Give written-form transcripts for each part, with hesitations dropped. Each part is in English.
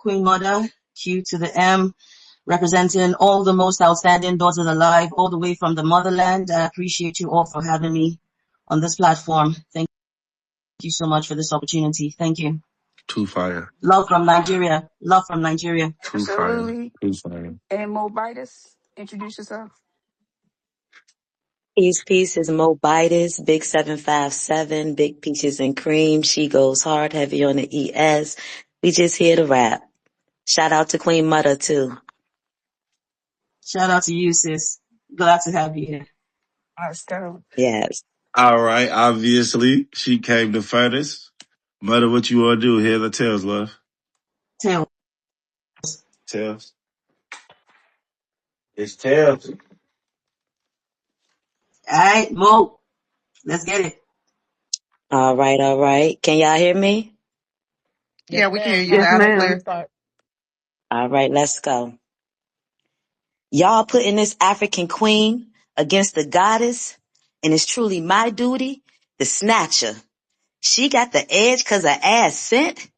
Queen Moda, Q to the M, representing all the most outstanding daughters alive, all the way from the motherland. I appreciate you all for having me on this platform. Thank you so much for this opportunity. Thank you. Too fire. Love from Nigeria. Love from Nigeria. Too fire. Too fire. And Moabitess, introduce yourself. Peace is Moabitess, Big 757, Big Peaches and Cream. She goes hard, heavy on the ES. We just here to rap. Shout out to Queen Moda too. Shout out to you, sis. Glad to have you here. Let's go. Yes. All right. Obviously, she came the furthest. Mother, what you want to do? Hear the tails, love. Tails. Tails. It's tails. All right, Mo. Let's get it. All right. Can y'all hear me? Yeah, we can hear you Yes, loud and clear. All right, let's go. Y'all putting this African queen against the goddess, and it's truly my duty to snatch her. She got the edge 'cause her ass sent.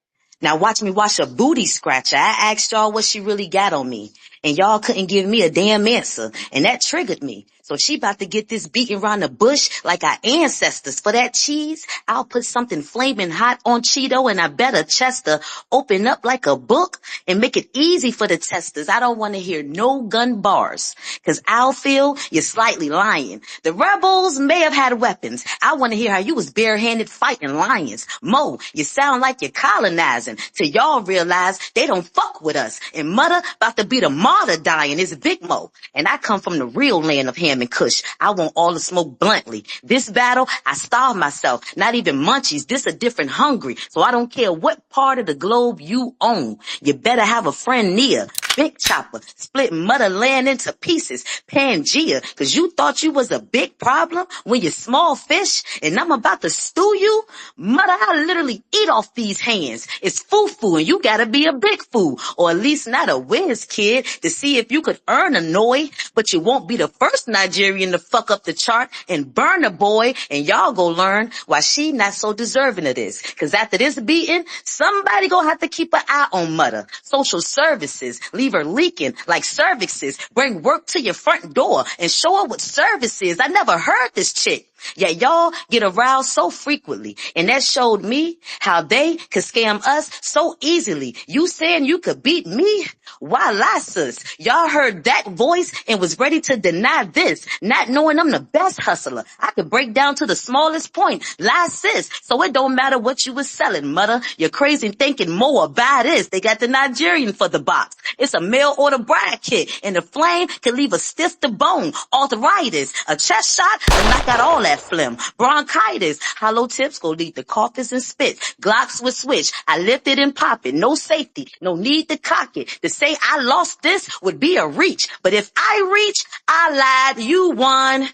Now watch me wash a booty scratcher. I asked y'all what she really got on me, and y'all couldn't give me a damn answer, and that triggered me. So she about to get this beating around the bush like our ancestors. For that cheese, I'll put something flaming hot on Cheeto, and I better Chester open up like a book and make it easy for the testers. I don't want to hear no gun bars, 'cause I'll feel you're slightly lying. The rebels may have had weapons. I want to hear how you was barehanded fighting lions. Mo, you sound like you're colonizing till y'all realize they don't fuck with us. And Mother about to be the martyr dying is Big Mo. And I come from the real land of ham and kush. I want all the smoke bluntly. This battle, I starve myself. Not even munchies. This a different hungry. So I don't care what part of the globe you own. You better have a friend near. Big chopper, split motherland into pieces. Pangea, 'cause you thought you was a big problem when you're small fish, and I'm about to stew you? Mother, I literally eat off these hands. It's foo-foo, and you gotta be a big fool, or at least not a whiz kid, to see if you could earn a noi, but you won't be the first Nigerian to fuck up the chart and burn a boy, and y'all go learn why she not so deserving of this. 'Cause after this beating, somebody gonna have to keep an eye on Mother. Social services, leave her leaking like cervixes. Bring work to your front door and show her what service is. I never heard this chick. Yeah, y'all get aroused so frequently, and that showed me how they could scam us so easily. You saying you could beat me? Why lie, sis? Y'all heard that voice and was ready to deny this, not knowing I'm the best hustler. I could break down to the smallest point. Lie, sis, so it don't matter what you was selling, Mother. You're crazy thinking more about this. They got the Nigerian for the box. It's a mail order bride kit, and the flame can leave a stiff to bone. Arthritis, a chest shot, and knock out all that phlegm. Bronchitis, hollow tips go lead to coughs and spit. Glocks with switch, I lift it and pop it. No safety, no need to cock it. To say I lost this would be a reach, but if I reach, I lied, you won.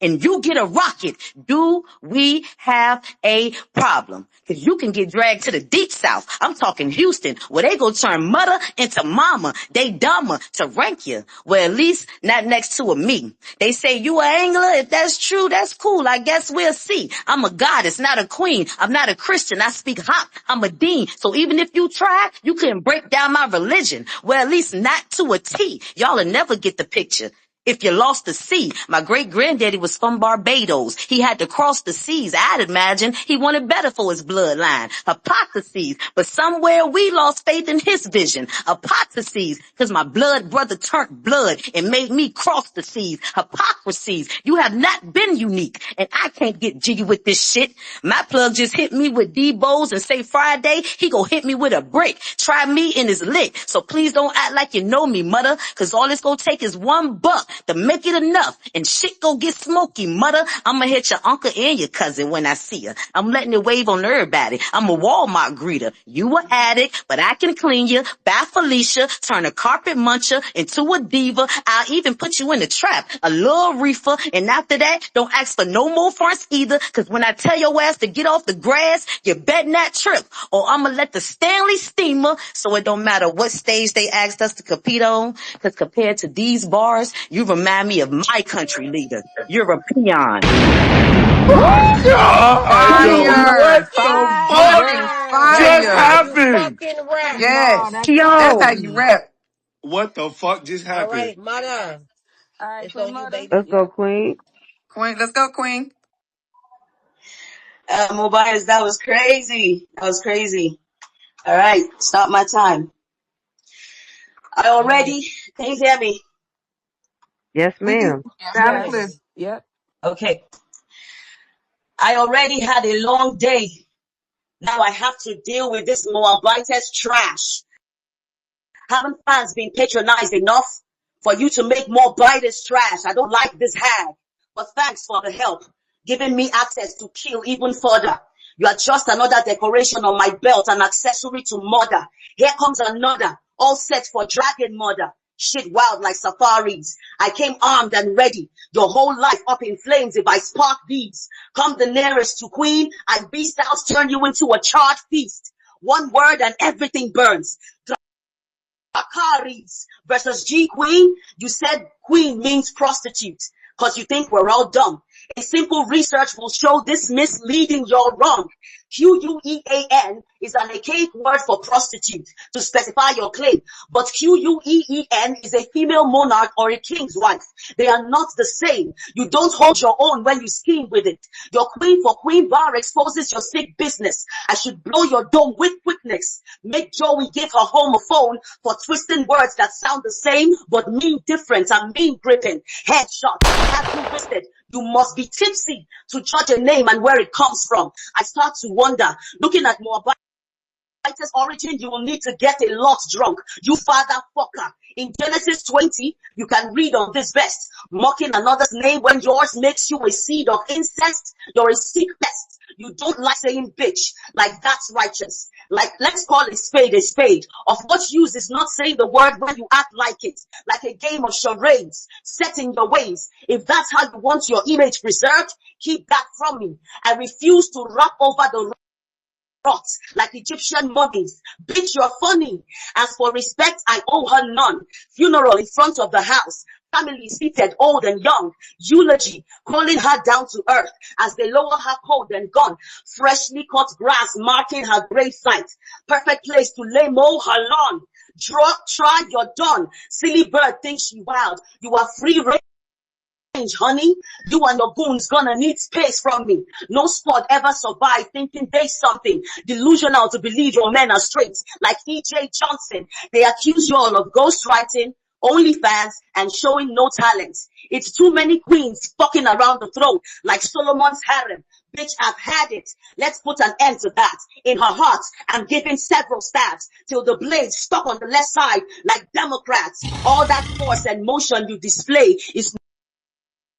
And you get a rocket. Do we have a problem? 'Cause you can get dragged to the deep south. I'm talking Houston, where they go turn Mother into mama. They dumber to rank you. Well, at least not next to a me. They say you a angler. If that's true, that's cool. I guess we'll see. I'm a goddess, not a queen. I'm not a Christian. I speak hot. I'm a dean. So even if you try, you couldn't break down my religion. Well, at least not to a T. Y'all'll never get the picture. If you lost the sea, my great-granddaddy was from Barbados. He had to cross the seas. I'd imagine he wanted better for his bloodline. Hypotheses, but somewhere we lost faith in his vision. Hypotheses, 'cause my blood brother turned blood and made me cross the seas. Hypocrisies, you have not been unique, and I can't get jiggy with this shit. My plug just hit me with D-Bows and say Friday, he gon' hit me with a brick. Try me and it's lit, so please don't act like you know me, Mother, 'cause all it's gonna take is $1 to make it enough, and shit go get smoky, Mother. I'ma hit your uncle and your cousin when I see her. I'm letting it wave on everybody. I'm a Walmart greeter. You an addict, but I can clean you. Bye, Felicia. Turn a carpet muncher into a diva. I'll even put you in the trap, a little reefer, and after that, don't ask for no more fronts either, 'cause when I tell your ass to get off the grass, you bet not trip, or I'ma let the Stanley steamer, so it don't matter what stage they asked us to compete on, 'cause compared to these bars, you remind me of my country leader. You're a peon. Fire! just Fire. happened? No, Yes. that's That's how Yo, you Queen. rap. What the fuck just happened? All right, Queen Mother. let's go, Yep. Queen. Queen, let's go, Queen. Mobiles, that was crazy. That was crazy. All right, start my time. I already, can you hear me? Yes, We can ma'am. sound it clear. Yes. Yep. Okay. I already had a long day. Now I have to deal with this Moabitess trash. Haven't fans been patronized enough for you to make more Biden's trash? I don't like this hag, but thanks for the help, giving me access to kill even further. You are just another decoration on my belt, an accessory to murder. Here comes another, all set for dragon murder. Shit wild like safaris. I came armed and ready. Your whole life up in flames if I spark these. Come the nearest to queen, and beast out turn you into a charred feast. One word and everything burns. Akaris versus G Queen, you said queen means prostitute because you think we're all dumb. A simple research will show this misleading you're wrong. Quean is an archaic word for prostitute to specify your claim, but Quen is a female monarch or a king's wife. They are not the same. You don't hold your own when you scheme with it. Your queen for queen bar exposes your sick business. I should blow your dome with quickness. Make Joey give her home a phone for twisting words that sound the same but mean different and mean gripping. Headshot. Have you twisted? You must be tipsy to judge a name and where it comes from. I start to wonder, looking at Moabitess origin, you will need to get a lot drunk. You father fucker. In Genesis 20, you can read on this verse, mocking another's name when yours makes you a seed of incest. You're a sick pest. You don't like saying bitch, like that's righteous. Like, let's call a spade a spade. Of what use is not saying the word when you act like it, like a game of charades, set in your ways. If that's how you want your image preserved, keep that from me. I refuse to rap over the rot like Egyptian mummies. Bitch, you're funny. As for respect, I owe her none. Funeral in front of the house. Family seated, old and young. Eulogy, calling her down to earth as they lower her cold and gone. Freshly cut grass marking her grave site. Perfect place to lay mow her lawn. Try, you're done. Silly bird thinks she wild. You are free range, honey. You and your goons gonna need space from me. No sport ever survived thinking they something. Delusional to believe your men are straight. Like E.J. Johnson, they accuse you all of ghostwriting, OnlyFans, and showing no talent. It's too many queens fucking around the throne like Solomon's harem. Bitch, I've had it. Let's put an end to that. In her heart, I'm giving several stabs till the blade stuck on the left side like Democrats. All that force and motion you display is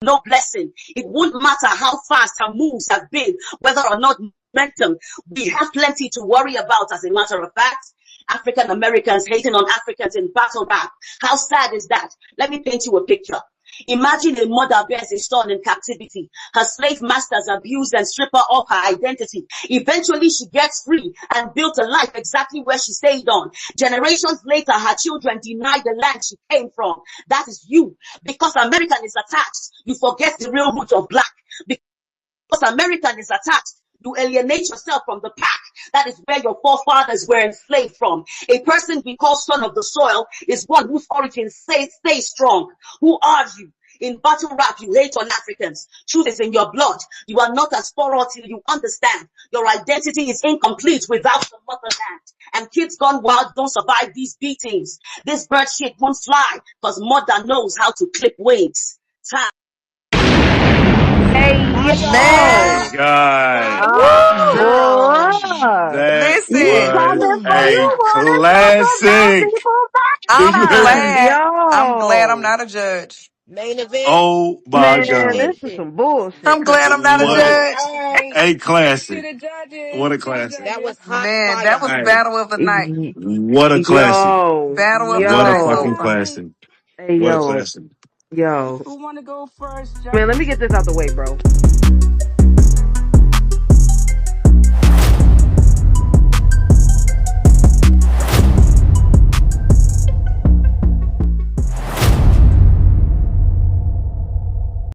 no blessing. It won't matter how fast her moves have been, whether or not momentum. We have plenty to worry about, as a matter of fact. African Americans hating on Africans in battle rap. How sad is that? Let me paint you a picture. Imagine a mother bears a son in captivity. Her slave masters abuse and strip her of her identity. Eventually she gets free and built a life exactly where she stayed on. Generations later, her children deny the land she came from. That is you. Because American is attached, you forget the real root of black. Because American is attached, you alienate yourself from the pack. That is where your forefathers were enslaved from. A person we call son of the soil is one whose origins stay strong. Who are you? In battle rap, you hate on Africans. Truth is in your blood. You are not as thorough till you understand. Your identity is incomplete without the motherland. And kids gone wild don't survive these beatings. This bird shit won't fly because mother knows how to clip wings. Time. Hey, Oh my yo. Man, God. girl. Boy. That We Listen, was coming for a you, man. boy. That's what I'm talking about, classic. people. Do you I'm hear Back. me? glad. I'm glad I'm Yo. not a judge. Oh my Man, this God. is some bullshit. I'm glad I'm not a What a, judge. All right. a To classic. the judges. What a To the classic. judges. Man, that was Hey, battle of the night. what a classic. Yo. Battle of the What a night so fucking Yo. far. classic. Hey, What a yo. classic. Yo. Who want to go first, Man, let me judges? get this out the way, bro.